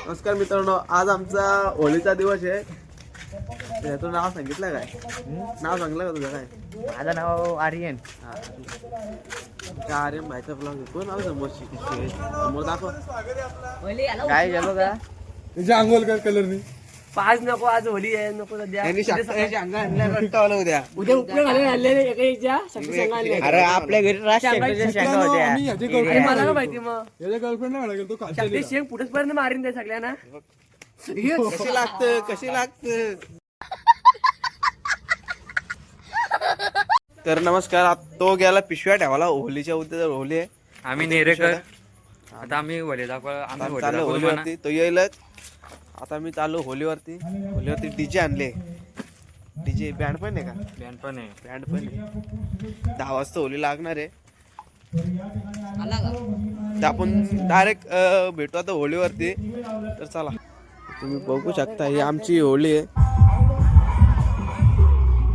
नमस्कार मित्रांनो, आज आमचा होळीचा दिवस आहे. तुझं नाव सांगितलं काय? नाव सांगलं का तुझं काय? माझं नाव आर्यन. आर्यन भाईचा ब्लॉग कोण आलं समोर दाखव काय झालं का तुझे आंघोळ कर कलरनी. पाच नको, आज होली आहे, नको सध्या. उद्या उद्या उपयोग अरे आपल्या घरी शेंगा होत्या. मला माहिती मग गर्लफ्रेंड शेंग पुढेच पर्यंत मारीन त्या सगळ्यांना. कशी लागतं कशी लागतं. तर नमस्कार, तो गेला पिशव्या ठेवायला होलीच्या उद्या होली आहे. आम्ही नेरेकर. आता आम्ही होली चाललो होलीवरती. तो येईलच. आता मी चालू होलीवरती डीजे आणले. डीजे बँड पण आहे का? बँड पण आहे. बँड पण आहे. 10 वाजता होली लागणार आहे. तर आपण डायरेक्ट भेटू आता होलीवरती. तर चला, तुम्ही बघू शकता ही आमची होली आहे.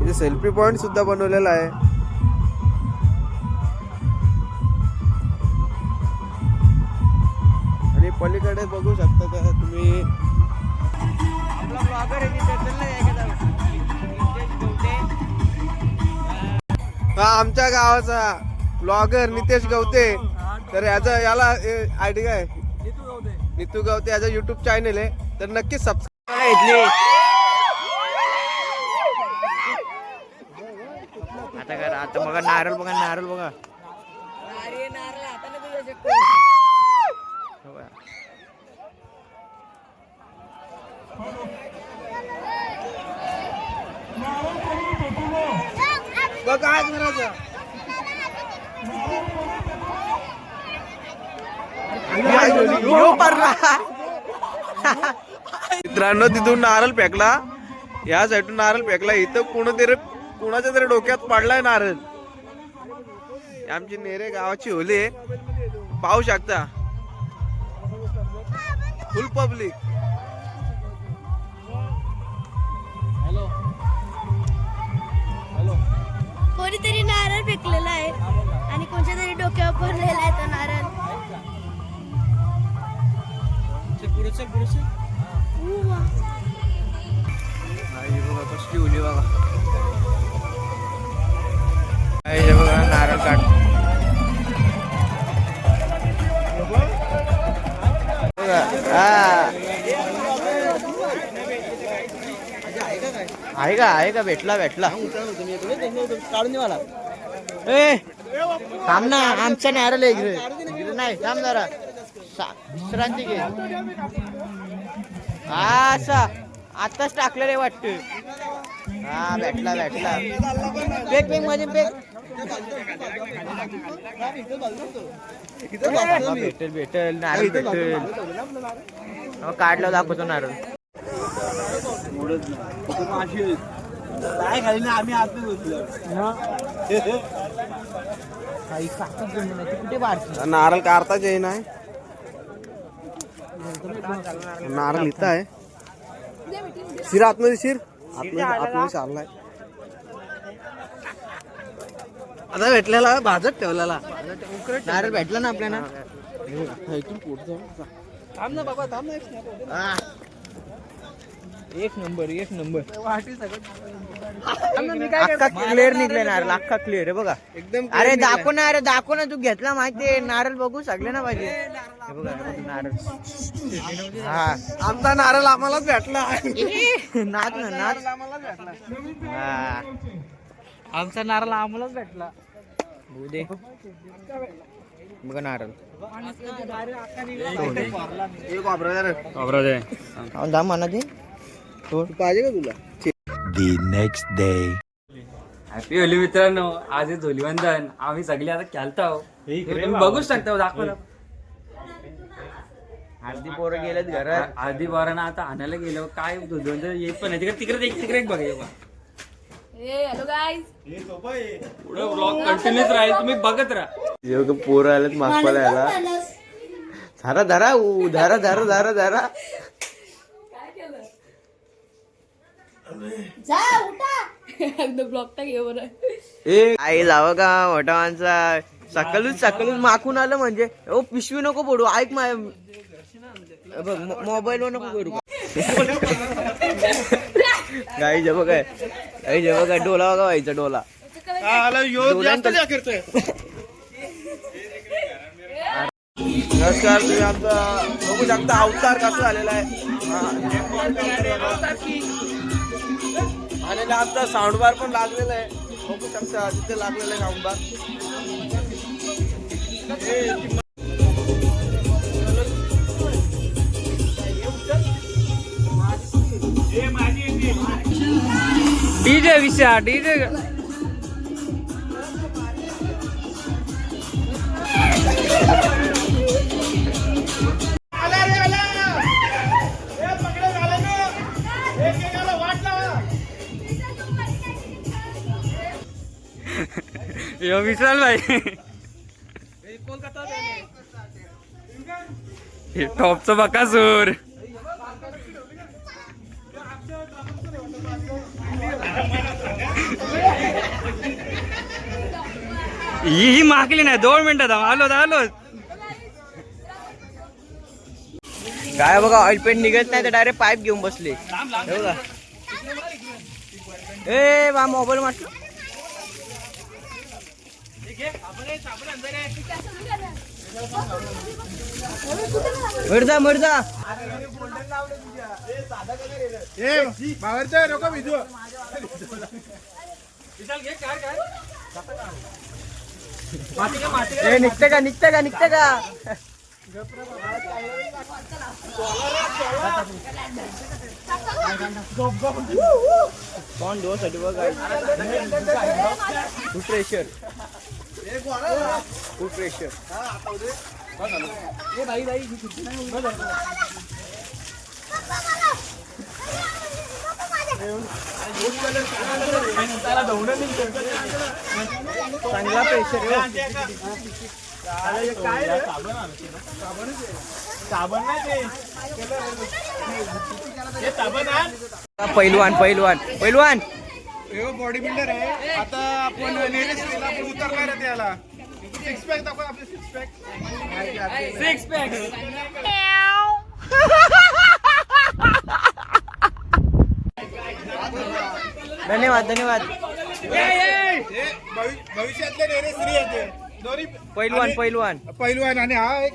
इथे सेल्फी पॉइंट सुद्धा बनवलेला आहे. आणि पलीकडे बघू शकता का तुम्ही, हा आमच्या गावाचा ब्लॉगर नितेश गवते. तर याला आयडी काय? नितू गवते. याचा युट्यूब चॅनल आहे, तर नक्कीच सबस्क्राईब. आता करा. आता बघा नारळ, बघा नारळ, बघा. काय करायचं मित्रांनो, तिथून नारळ फेकला, या साईडून नारळ फेकला. इथं कुणाच्या तरी डोक्यात पडलाय नारळ. आमची नेरे गावाची होली आहे, पाहू शकता. फुल पब्लिक. कोणीतरी नारळ फेकलेला आहे आणि कोणत्या तरी डोक्यावर पडलेला आहे तो नारळ. कसली होली बघा. बघा नारळ काढ. आहे का भेटला काढून दे मला. ए थांब ना, आमचा नारळ आहे इकडे. नाही थांब जरा, विश्रांती घे. हा असा आताच टाकलं रे वाटतं. हा भेटला. पेक मध्ये पेक. भेटेल नारळ भेटेल. काढलं दाखवतो नारळ. नारळ काढताच येई नाही. नारळ इथं आहे. शिर आतमध्ये आतमध्ये चाललाय. आता भेटलेला भाजत ठेवलेला नारळ भेटला ना आपल्याला. इथून पुढचं थांब ना बाबा, थांब ना. एक नंबर अख्खा क्लिअर निघले नारळ, अख्खा क्लिअर आहे बघा एकदम. अरे दाखव ना तू घेतला माहितीये. नारळ बघू सगळे ना पाहिजे. हे बघा नारळ. हा आमचा नारळ आम्हालाच भेटला. नाच आम्हालाच भेटला. हा आमचा नारळ आम्हालाच भेटला. दे बघा नारळ. जा म्हणा ते पाहिजे का तुला? The next day. Happy Holy मित्रांनो. आज आहे धुलिवंदन. आम्ही सगळे आता खेळतो. तुम्ही बघूच शकता. दाखव ना. अर्धी पोरं गेलेत घरात. आधी बारांना आता आणायला गेलो. काय धुलिवंदन येत पण नाही. तिकडे एक बघा. हॅलो गाईज, पुढे ब्लॉग कंटिन्यूच राहील, तुम्ही बघत राहा. पोरं आलेत मागपाला याला. धरा. जा उठा. एकदम ब्लॉक टाक बरं. आई जावं का मोठा माणसा. सकाळूच माखून आलं म्हणजे. ओ पिशवी नको पडू. ऐक मोबाईल वर नको करू गाई जेव्हा काय डोला बघा व्हायचा डोला नमस्कार. तुम्ही आमचा बघू शकता अवतार कसा झालेला आहे. आणि आमचा साऊंड बार पण लागलेला आहे. बघू शकता तिथे लागलेला आहे साऊंड बार. डीजे विषय डीजे यो विशाल भाई हे टॉपचं बकासूर. ही मागली नाही 2 मिनिटात आलो. काय बघा ऑइल पेंट निघत नाही तर डायरेक्ट पाईप घेऊन बसले हे बघा. ए बा मोबाईल म्हटलं मर्दा निघते का कौन 2 साठी बघा फुट प्रेशर चांगला प्रेशर पैलवान बॉडी बिल्डर आहे. आता आपण उतरणार आहे त्याला. सिक्स पॅक दाखव आपले. सिक्स पॅक धन्यवाद भविष्यातले नेरे श्री आहेत दोन्ही. पैलवान आणि हा एक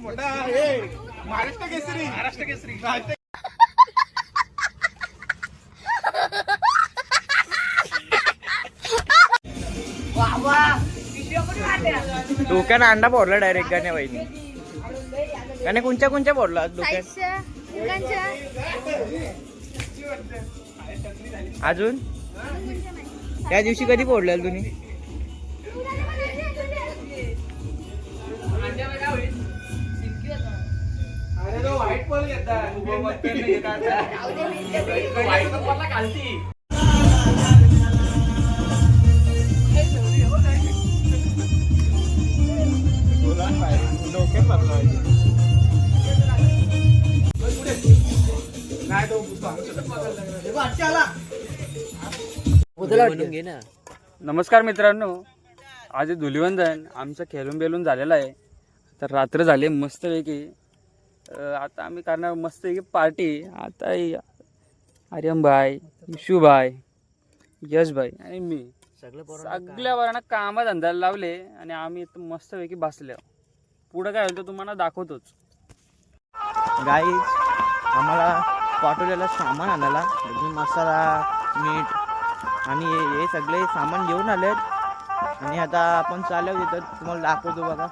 मोठा महाराष्ट्र केसरी. डोक्यानं अंडा फोडला डायरेक्ट गाण्या बाईने. गाण्या कोणच्या फोडला डोक्यात अजून त्या दिवशी कधी फोडलेल तुम्ही? नमस्कार मित्रांनो, आज धुलिवंदन आमचं खेळून बेलून झालेलं आहे. तर रात्र झाली मस्तपैकी. आता आम्ही करणार मस्तपैकी पार्टी. आता आर्यनभाई, विशूभाई, यशभाई आणि मी सगळ्या वरांना कामात धंद्याला लावले आणि आम्ही इथं मस्तपैकी बसले. पुढं काय होतं तुम्हाला दाखवतोच. गाईज आम्हाला पाठवलेला सामान आणायला मसाला, मीठ आणि हे सगळे सामान घेऊन आलेत आणि आता आपण चालू तिथं तुम्हाला दाखवतो बघा.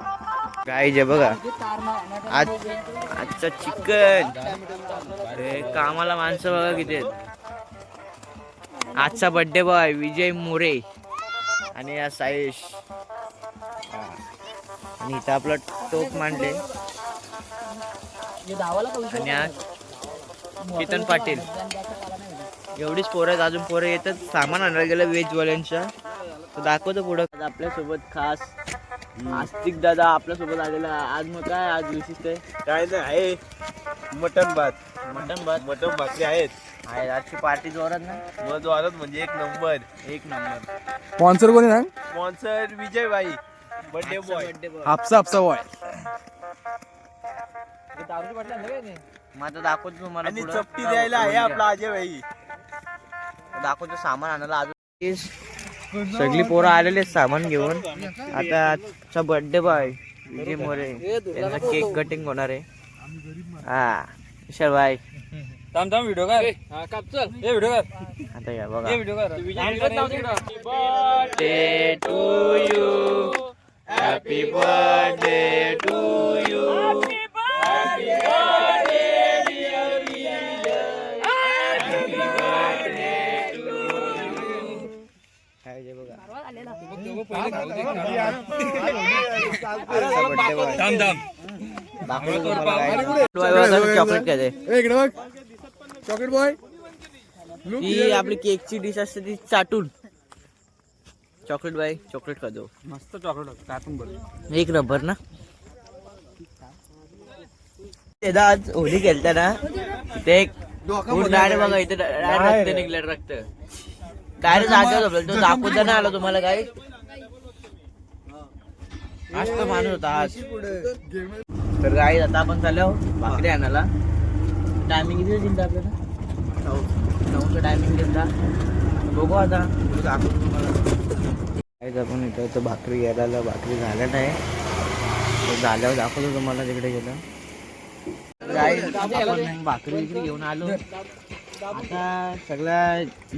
गाईज आहे बघा आजचं चिकन. कामाला माणसं बघा किती आहेत. आजचा बर्थडे बॉय विजय मोरे आणि या साईश आणि इथं आपलं टोप मांडले आणि आज केतन पाटील. एवढीच पोरं आहेत. अजून पोरं येतात. सामान आणायला गेलं व्हेजवाल्यांच्या. तर दाखवतो पुढं. आपल्यासोबत खास आस्तिक दादा आपल्यासोबत आलेला. आज मग काय आज विशिष्ट आहे? काय नाही आहे मटन भाकरी आहेत. आजची पार्टी जोरात ना. जोरात म्हणजे एक नंबर. स्पॉन्सर कोणी ना? स्पॉन्सर विजय भाई बर्थडे बॉय. हापसा बॉय. मग आता दाखवतो तुम्हाला आणि पुढं. चपटी द्यायला आहे आपला अजय भाई. दाखवतो सामान आणायला अजून सगळी पोरं आलेले आहेत सामान घेऊन. आता आजचा बर्थडे बॉय विजय मोरे त्यांचा केक कटिंग होणार आहे. हा विशाल भाई थांब व्हिडिओ कर हे व्हिडिओ कर आता या बघा. हे व्हिडिओ कर birthday to you, happy birthday to you, happy birthday dear Vijay, happy birthday to you. काय जे बघा चॉकलेट काय ते इकडे बघ चॉकलेट बॉय. ती आपली केकची डिश असते ती चाटून चॉकलेट बाय चॉकलेट का दो मस्त चॉकलेट काय पण बोल. एक रबर ना. एकदा आज होली खेळता ना ते एक डायरेक्ट बघा इथे रक्त निघलं रक्त डायरेक्ट जागेवर तो दाखवता ना आला तुम्हाला काय आज तो माणूस होता आज. तर गाई आता आपण चाललो भाकरी आणायला. टायमिंग किती दिलता आपल्याला 9चं टायमिंग दिलता. बघू आता दाखवतो तुम्हाला. आपण इथं भाकरी घ्यायला भाकरी झाल्या नाही झाल्यावर दाखवतो तुम्हाला तिकडे गेलं. आपण भाकरी विक्री घेऊन आलो. आता सगळ्या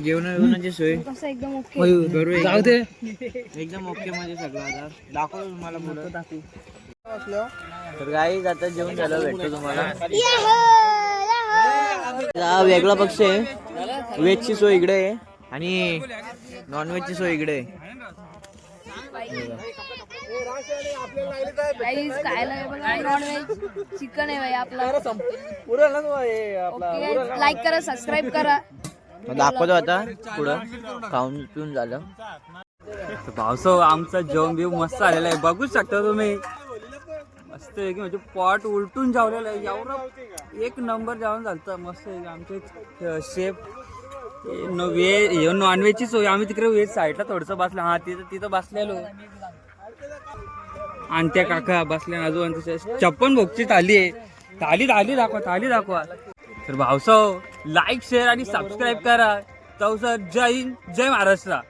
जेवणाची सोय एकदम ओके करू एकदम ओके म्हणजे सगळं. आता दाखवतो तुम्हाला पुढं दाखवू. तर गाई आता जेवण झालं भेटतो तुम्हाला. हा वेगळा पक्ष आहे. व्हेजची सोय इकडे आहे आणि नॉनव्हेजची सोय इकडे आहे. नॉनव्हेज चिकन आहे भाई आपला. लाईक करा सबस्क्राईब करा. दाखवतो आता पुढं खाऊन पिऊन झालं. भावसो आमचा जेवण बिव मस्त आलेला आहे बघू शकता तुम्ही. मस्त आहे की म्हणजे पॉट उलटून जेवलेलं आहे. एवढं एक नंबर जेवण झालं मस्त आहे. आमचे शेफ नॉनव्हेजची सोय. आम्ही तिकडे व्हेज साईडला थोडंसं बसलो. हा तिथं बसलेलो आणि त्या काका बसल्या अजून 56 भोगची थाली आहे. थाली दाखवा. तर भावसाव लाईक शेअर आणि सबस्क्राईब करा. तर सर जय हिंद जय महाराष्ट्र.